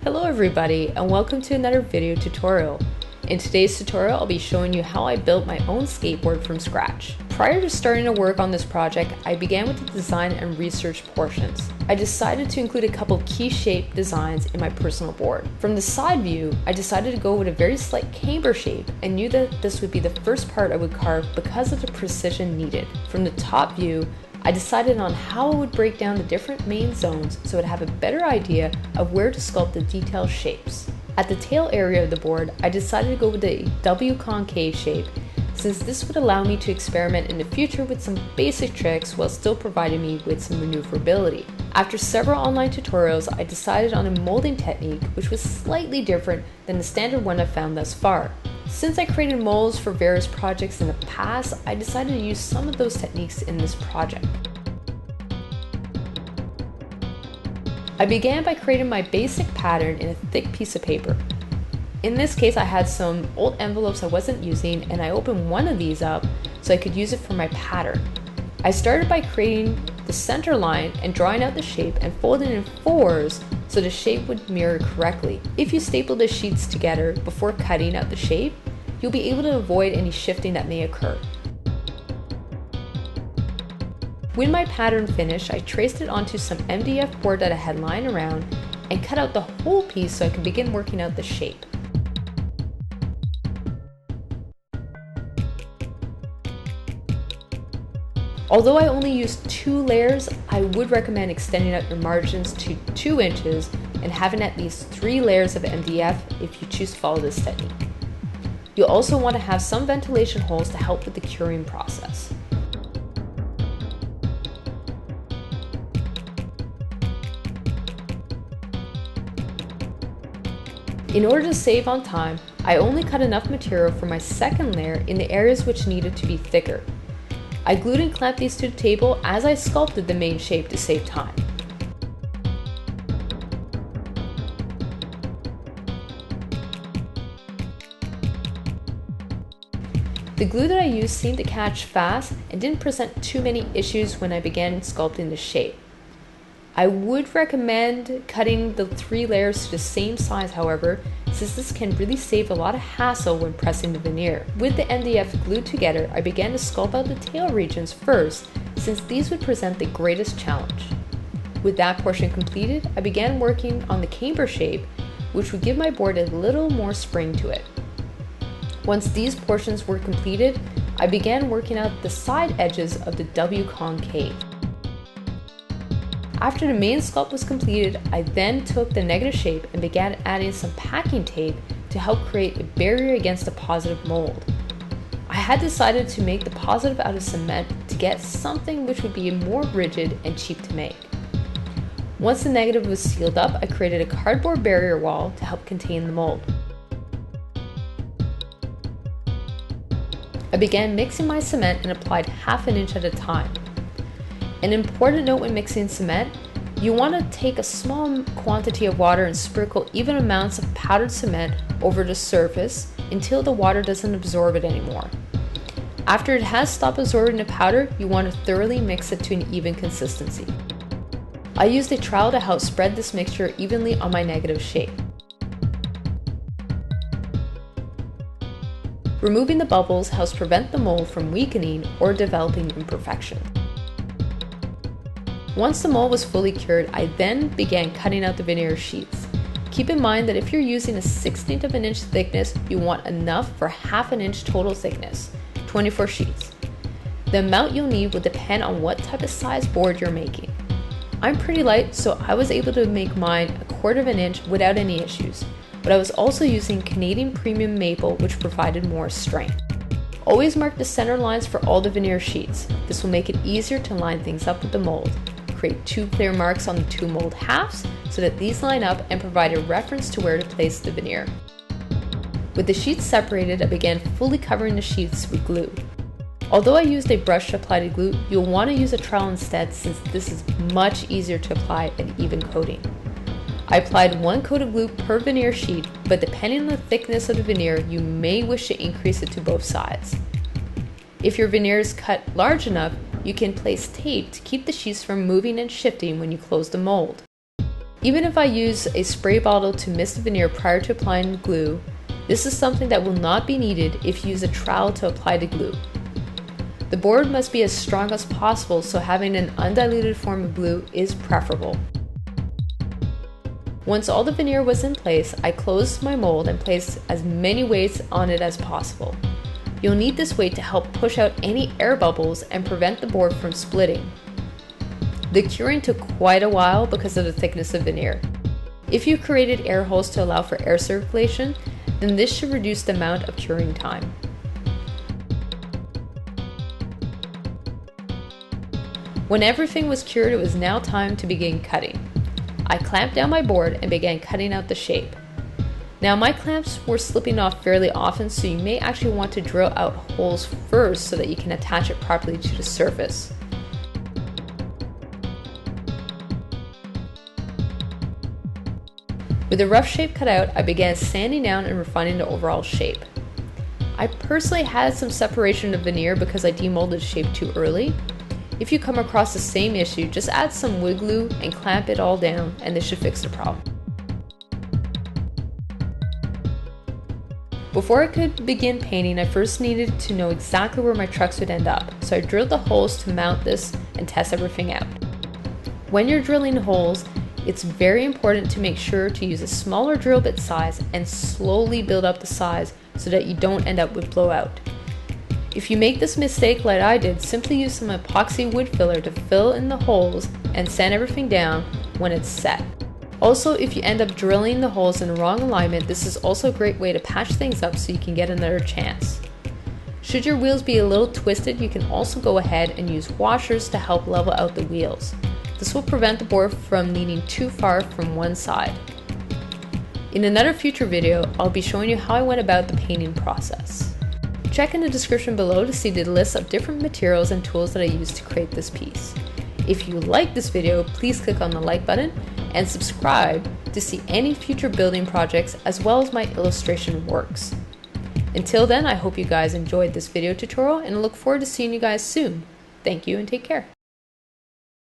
Hello everybody and welcome to another video tutorial. In today's tutorial I'll be showing you how I built my own skateboard from scratch. Prior to starting to work on this project, I began with the design and research portions. I decided to include a couple key shape designs in my personal board. From the side view, I decided to go with a very slight camber shape and knew that this would be the first part I would carve because of the precision needed. From the top view, I decided on how I would break down the different main zones so I'd have a better idea of where to sculpt the detailed shapes. At the tail area of the board, I decided to go with the W concave shape since this would allow me to experiment in the future with some basic tricks while still providing me with some maneuverability. After several online tutorials, I decided on a molding technique which was slightly different than the standard one I've found thus far. Since I created molds for various projects in the past, I decided to use some of those techniques in this project. I began by creating my basic pattern in a thick piece of paper. In this case, I had some old envelopes I wasn't using and I opened one of these up so I could use it for my pattern. I started by creating the center line and drawing out the shape and folding in fours so the shape would mirror correctly. If you staple the sheets together before cutting out the shape, you'll be able to avoid any shifting that may occur. When my pattern finished, I traced it onto some MDF board that I had lying around and cut out the whole piece so I could begin working out the shape. Although I only used 2 layers, I would recommend extending out your margins to 2 inches and having at least 3 layers of MDF if you choose to follow this technique. You'll also want to have some ventilation holes to help with the curing process. In order to save on time, I only cut enough material for my second layer in the areas which needed to be thicker. I glued and clamped these to the table as I sculpted the main shape to save time. The glue that I used seemed to catch fast and didn't present too many issues when I began sculpting the shape. I would recommend cutting the 3 layers to the same size, however, since this can really save a lot of hassle when pressing the veneer. With the MDF glued together, I began to sculpt out the tail regions first, since these would present the greatest challenge. With that portion completed, I began working on the camber shape, which would give my board a little more spring to it. Once these portions were completed, I began working out the side edges of the W concave. After the main sculpt was completed, I then took the negative shape and began adding some packing tape to help create a barrier against the positive mold. I had decided to make the positive out of cement to get something which would be more rigid and cheap to make. Once the negative was sealed up, I created a cardboard barrier wall to help contain the mold. I began mixing my cement and applied half an inch at a time. An important note when mixing cement, you want to take a small quantity of water and sprinkle even amounts of powdered cement over the surface until the water doesn't absorb it anymore. After it has stopped absorbing the powder, you want to thoroughly mix it to an even consistency. I used a trowel to help spread this mixture evenly on my negative shape. Removing the bubbles helps prevent the mold from weakening or developing imperfection. Once the mold was fully cured, I then began cutting out the veneer sheets. Keep in mind that if you're using a 1/16 of an inch thickness, you want enough for half an inch total thickness, 24 sheets. The amount you'll need will depend on what type of size board you're making. I'm pretty light, so I was able to make mine 1/4 of an inch without any issues, but I was also using Canadian premium maple, which provided more strength. Always mark the center lines for all the veneer sheets. This will make it easier to line things up with the mold. Create 2 clear marks on the 2 mold halves so that these line up and provide a reference to where to place the veneer. With the sheets separated, I began fully covering the sheets with glue. Although I used a brush to apply the glue, you'll want to use a trowel instead since this is much easier to apply an even coating. I applied 1 coat of glue per veneer sheet, but depending on the thickness of the veneer, you may wish to increase it to both sides. If your veneer is cut large enough, you can place tape to keep the sheets from moving and shifting when you close the mold. Even if I use a spray bottle to mist the veneer prior to applying glue, this is something that will not be needed if you use a trowel to apply the glue. The board must be as strong as possible, so having an undiluted form of glue is preferable. Once all the veneer was in place, I closed my mold and placed as many weights on it as possible. You'll need this weight to help push out any air bubbles and prevent the board from splitting. The curing took quite a while because of the thickness of veneer. If you created air holes to allow for air circulation, then this should reduce the amount of curing time. When everything was cured, it was now time to begin cutting. I clamped down my board and began cutting out the shape. Now my clamps were slipping off fairly often, so you may actually want to drill out holes first so that you can attach it properly to the surface. With the rough shape cut out, I began sanding down and refining the overall shape. I personally had some separation of veneer because I demolded the shape too early. If you come across the same issue, just add some wood glue and clamp it all down, and this should fix the problem. Before I could begin painting, I first needed to know exactly where my trucks would end up, so I drilled the holes to mount this and test everything out. When you're drilling holes, it's very important to make sure to use a smaller drill bit size and slowly build up the size so that you don't end up with blowout. If you make this mistake like I did, simply use some epoxy wood filler to fill in the holes and sand everything down when it's set. Also, if you end up drilling the holes in the wrong alignment, this is also a great way to patch things up so you can get another chance. Should your wheels be a little twisted, you can also go ahead and use washers to help level out the wheels. This will prevent the board from leaning too far from one side. In another future video, I'll be showing you how I went about the painting process. Check in the description below to see the list of different materials and tools that I used to create this piece. If you like this video, please click on the like button and subscribe to see any future building projects as well as my illustration works. Until then, I hope you guys enjoyed this video tutorial and I look forward to seeing you guys soon. Thank you and take care.